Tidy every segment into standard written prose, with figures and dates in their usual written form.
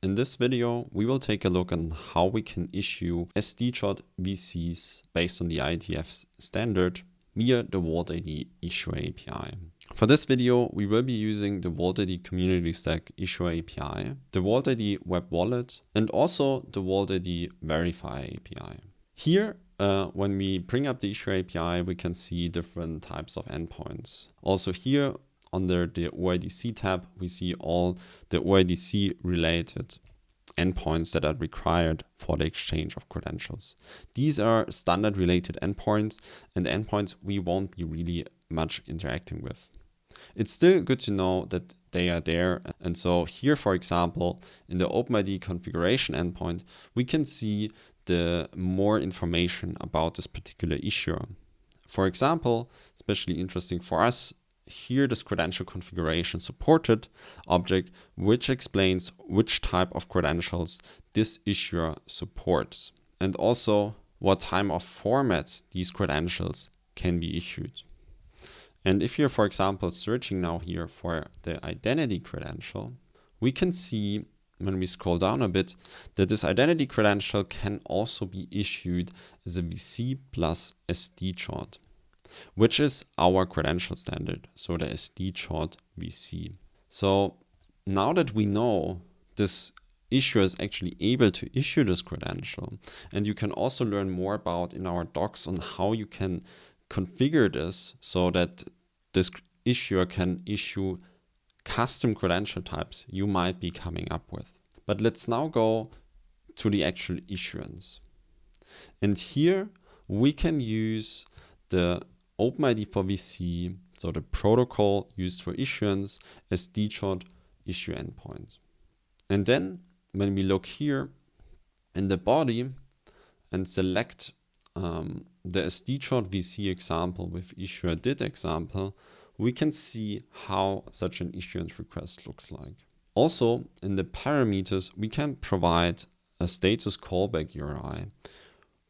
In this video, we will take a look on how we can issue SD-JWT VCs based on the IETF standard via the walt.id Issuer API. For this video, we will be using the walt.id Community Stack Issuer API, the walt.id Web Wallet, and also the walt.id Verify API. Here, when we bring up the Issuer API, we can see different types of endpoints. Also here, under the OIDC tab, we see all the OIDC related endpoints that are required for the exchange of credentials. These are standard related endpoints, and the endpoints we won't be really much interacting with. It's still good to know that they are there. And so here, for example, in the OpenID configuration endpoint, we can see the more information about this particular issuer. For example, especially interesting for us, here this credential configuration supported object, which explains which type of credentials this issuer supports, and also what type of formats these credentials can be issued. And if you're, for example, searching now here for the identity credential, we can see when we scroll down a bit that this identity credential can also be issued as a VC plus SD-JWT, which is our credential standard, so the SD-JWT VC. So now that we know this issuer is actually able to issue this credential, and you can also learn more about in our docs on how you can configure this so that this issuer can issue custom credential types you might be coming up with. But let's now go to the actual issuance. And here we can use the OID4VCI, so the protocol used for issuance, SD-JWT issue endpoint. And then when we look here in the body and select the SD-JWT VC example with issuer did example, we can see how such an issuance request looks like. Also, in the parameters, we can provide a status callback URI,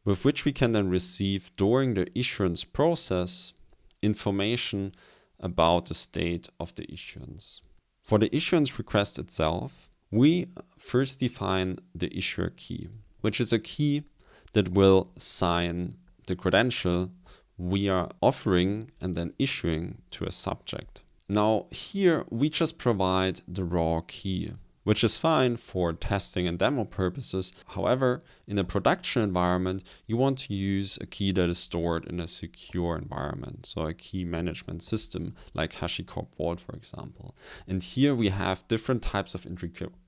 with which we can then receive during the issuance process information about the state of the issuance. For the issuance request itself, we first define the issuer key, which is a key that will sign the credential we are offering and then issuing to a subject. Now here we just provide the raw key, which is fine for testing and demo purposes. However, in a production environment, you want to use a key that is stored in a secure environment. So a key management system like HashiCorp Vault, for example. And here we have different types of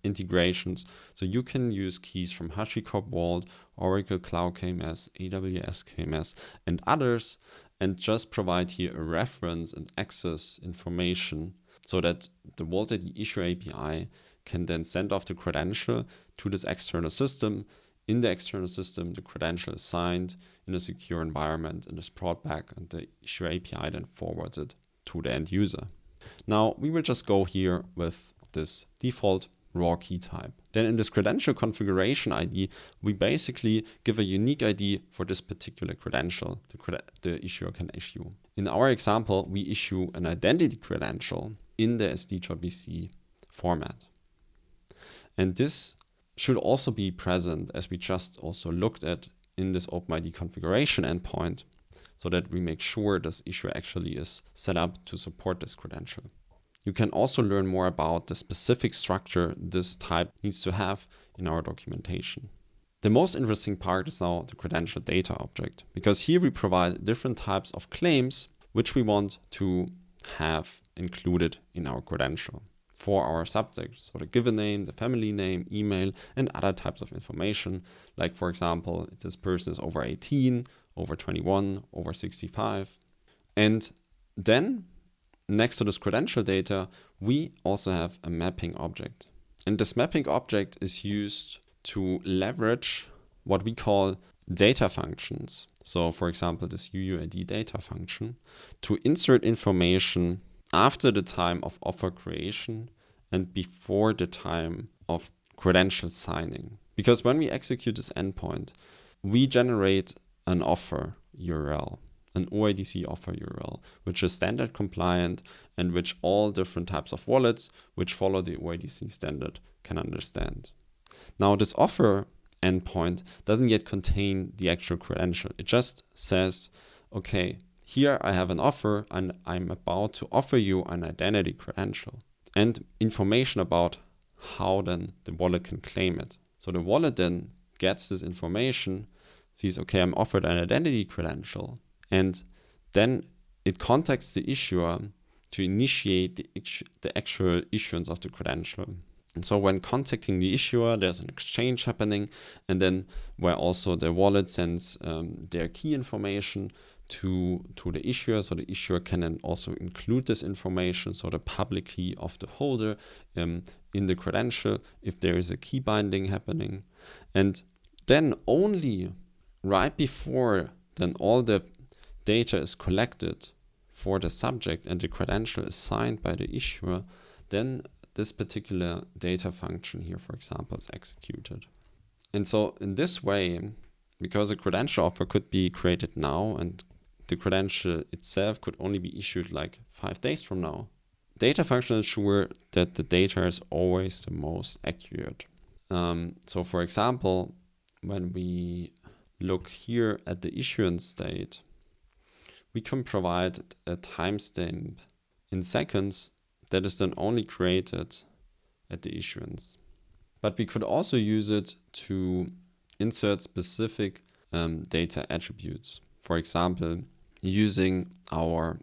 integrations. So you can use keys from HashiCorp Vault, Oracle Cloud KMS, AWS KMS, and others, and just provide here a reference and access information so that the walt.id Issuer API can then send off the credential to this external system. In the external system, the credential is signed in a secure environment and is brought back, and the Issuer API then forwards it to the end user. Now, we will just go here with this default raw key type. Then in this credential configuration ID, we basically give a unique ID for this particular credential the issuer can issue. In our example, we issue an identity credential in the SD-JWT VC format. And this should also be present, as we just also looked at in this OpenID configuration endpoint, so that we make sure this issuer actually is set up to support this credential. You can also learn more about the specific structure this type needs to have in our documentation. The most interesting part is now the credential data object, because here we provide different types of claims which we want to have included in our credential for our subject. So the given name, the family name, email, and other types of information. Like, for example, if this person is over 18, over 21, over 65. And then next to this credential data, we also have a mapping object. And this mapping object is used to leverage what we call data functions. So for example, this UUID data function to insert information after the time of offer creation and before the time of credential signing. Because when we execute this endpoint, we generate an offer URL, an OIDC offer URL, which is standard compliant and which all different types of wallets which follow the OIDC standard can understand. Now this offer endpoint doesn't yet contain the actual credential. It just says, okay, here I have an offer and I'm about to offer you an identity credential and information about how then the wallet can claim it. So the wallet then gets this information, sees, okay, I'm offered an identity credential, and then it contacts the issuer to initiate the actual issuance of the credential. And so when contacting the issuer, there's an exchange happening, and then where also the wallet sends their key information to the issuer, so the issuer can then also include this information, so the public key of the holder in the credential if there is a key binding happening. And then only right before then all the data is collected for the subject and the credential is signed by the issuer, then this particular data function here, for example, is executed. And so in this way, because a credential offer could be created now and the credential itself could only be issued like 5 days from now, data function ensure that the data is always the most accurate. So for example, when we look here at the issuance date, we can provide a timestamp in seconds that is then only created at the issuance. But we could also use it to insert specific data attributes. For example, using our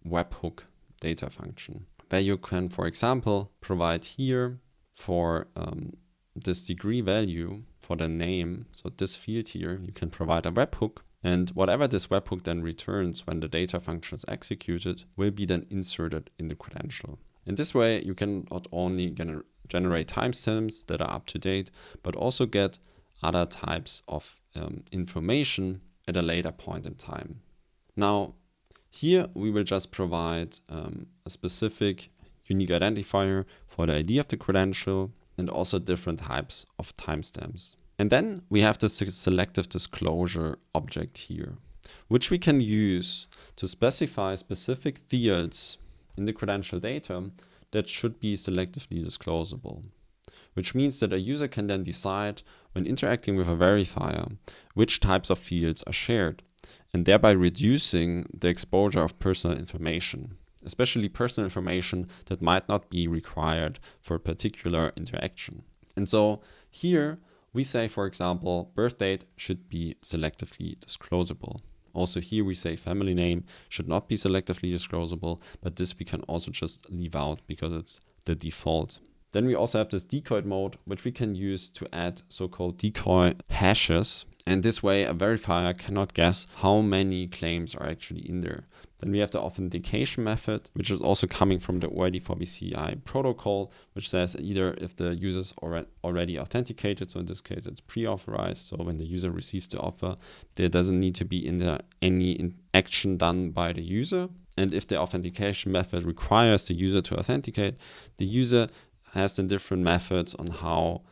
webhook data function, where you can, for example, provide here for this degree value for the name. So this field here, you can provide a webhook, and whatever this webhook then returns when the data function is executed will be then inserted in the credential. In this way, you can not only generate timestamps that are up to date, but also get other types of information at a later point in time. Now, here we will just provide a specific unique identifier for the ID of the credential and also different types of timestamps. And then we have the selective disclosure object here, which we can use to specify specific fields in the credential data that should be selectively disclosable, which means that a user can then decide when interacting with a verifier which types of fields are shared, and thereby reducing the exposure of personal information, especially personal information that might not be required for a particular interaction. And so here we say, for example, birth date should be selectively disclosable. Also here we say family name should not be selectively disclosable, but this we can also just leave out because it's the default. Then we also have this decoy mode, which we can use to add so-called decoy hashes. And this way a verifier cannot guess how many claims are actually in there. Then we have the authentication method, which is also coming from the OID4VCI protocol, which says either if the user is already authenticated, so in this case it's pre-authorized, so when the user receives the offer, there doesn't need to be any action done by the user. And if the authentication method requires the user to authenticate, the user has the different methods on how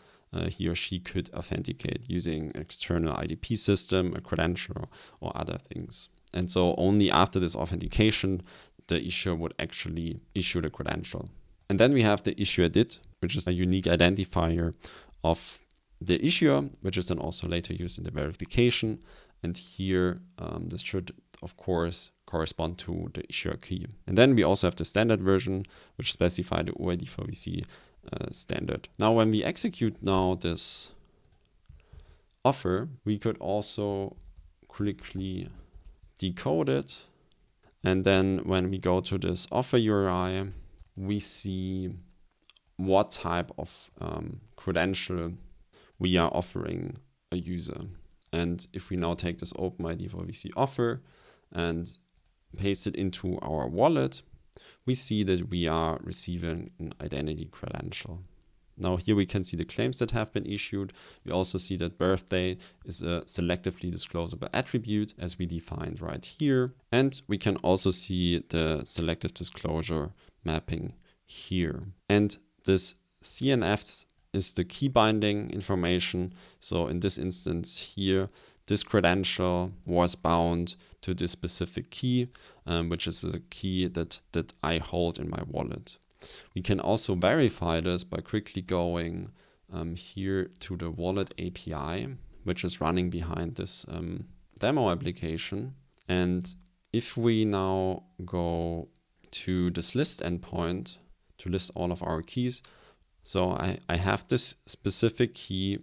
he or she could authenticate using external IDP system, a credential, or other things. And so only after this authentication, the issuer would actually issue the credential. And then we have the issue edit, which is a unique identifier of the issuer, which is then also later used in the verification. And here, this should, of course, correspond to the issuer key. And then we also have the standard version, which specifies the OID4VC standard. Now, when we execute now this offer, we could also quickly decode it. And then when we go to this offer URI, we see what type of credential we are offering a user. And if we now take this OpenID4VC offer and paste it into our wallet, we see that we are receiving an identity credential. Now here we can see the claims that have been issued. We also see that birthday is a selectively disclosable attribute as we defined right here. And we can also see the selective disclosure mapping here. And this CNF is the key binding information. So in this instance here, this credential was bound to this specific key, which is a key that I hold in my wallet. We can also verify this by quickly going here to the wallet API, which is running behind this demo application. And if we now go to this list endpoint to list all of our keys, so I have this specific key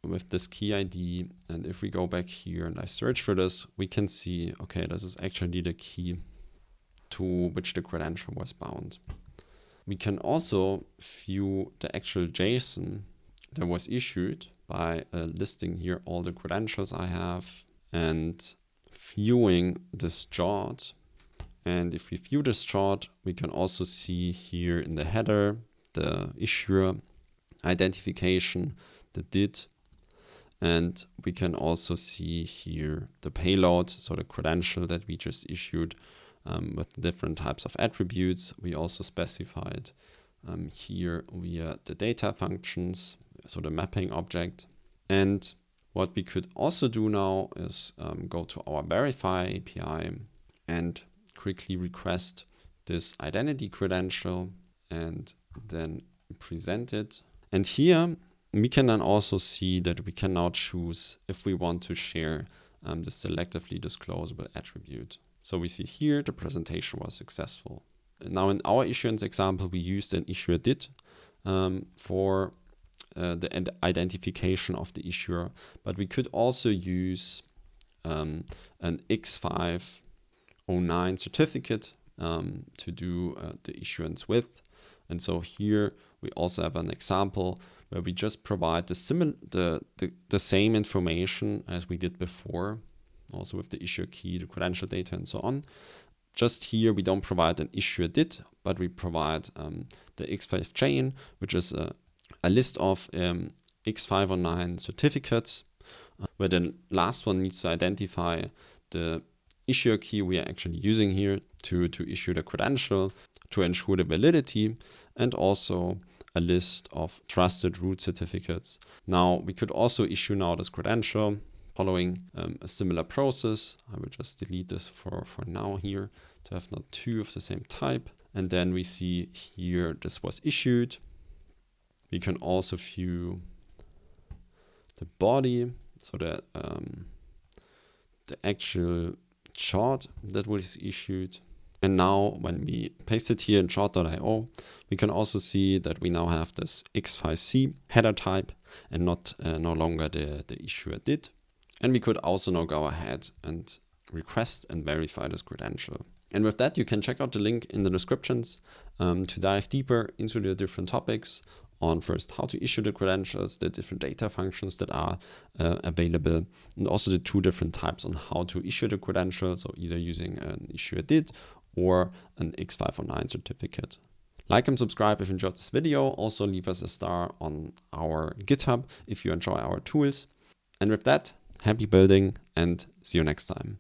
with this key ID, and if we go back here and I search for this, we can see, okay, this is actually the key to which the credential was bound. We can also view the actual JSON that was issued by listing here all the credentials I have and viewing this chart. And if we view this chart, we can also see here in the header the issuer identification, the DID, and we can also see here the payload, so the credential that we just issued with different types of attributes. We also specified here via the data functions, so the mapping object. And what we could also do now is go to our verify API and quickly request this identity credential and then present it. And here we can then also see that we can now choose if we want to share the selectively disclosable attribute. So we see here the presentation was successful. Now in our issuance example, we used an issuer DID for the identification of the issuer, but we could also use an X509 certificate to do the issuance with. And so here we also have an example where we just provide the same information as we did before, also with the issuer key, the credential data, and so on. Just here we don't provide an issuer DID, but we provide the X5 chain, which is a list of X509 certificates, where the last one needs to identify the issuer key we are actually using here to issue the credential, to ensure the validity, and also a list of trusted root certificates. Now we could also issue now this credential following a similar process. I will just delete this for now here to have not two of the same type. And then we see here this was issued. We can also view the body, so that the actual chart that was issued. And now when we paste it here in chart.io, we can also see that we now have this X5C header type and not no longer the issuer DID. And we could also now go ahead and request and verify this credential. And with that, you can check out the link in the descriptions to dive deeper into the different topics on first how to issue the credentials, the different data functions that are available, and also the two different types on how to issue the credential, so either using an issuer DID or an X509 certificate. Like and subscribe if you enjoyed this video. Also leave us a star on our GitHub if you enjoy our tools. And with that, happy building and see you next time.